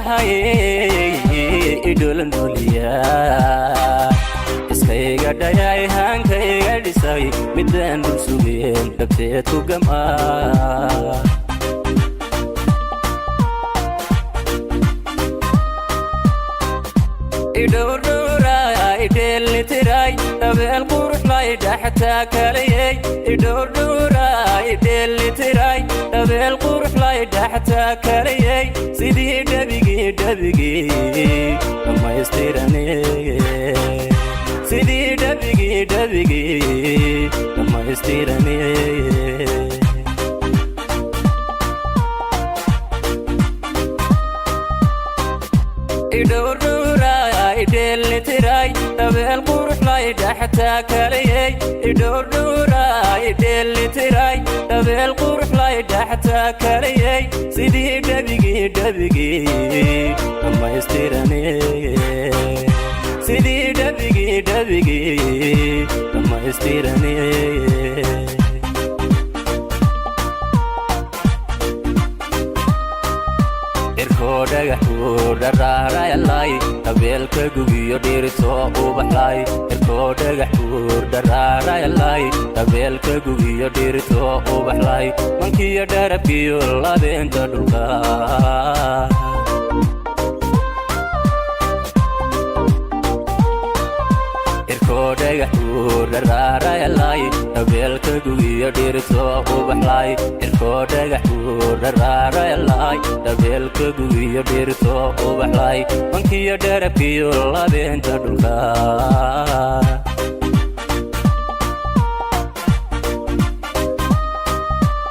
hay idolan duliya iskayga dhayay hankayga dhisay midaan dul sugeen dhabteed ku gamaa idowdhowraay dheelitiray dabeel qurux lay dhaxtaa kalayay idowdhowraay dheelitiray dabeel qurux lay dhaxtaa kalayay sidii dhabigii dhammaystirane sidii dhabigii dhammaystirane idowdhowraay dheelitiray dabeel qurux lay dhaxtaa kalayay idowdhowraay dheelitiray dabeel qurux lay dhaxtaa kalayay sidii dhabigii dhammaystirane sidii dhabigii dhammaystirane dhagaxuu dharaarayalay dabeelka gugiyo dhirto ubaxlay irkoo dhagaxuu dharaarayalay dabeelka gugiyo dhirto ubaxlay mankiyo dharabkiyo labeenta dhulka irkoo dhagaxuu dharaarayalay dabeelka gugiyo dhirto ubaxlay irkoo dhagaxuu dharaarayalay dabeelka gugiyo dhirto ubaxlay mankiyo dharabkiyo labeenta dhulka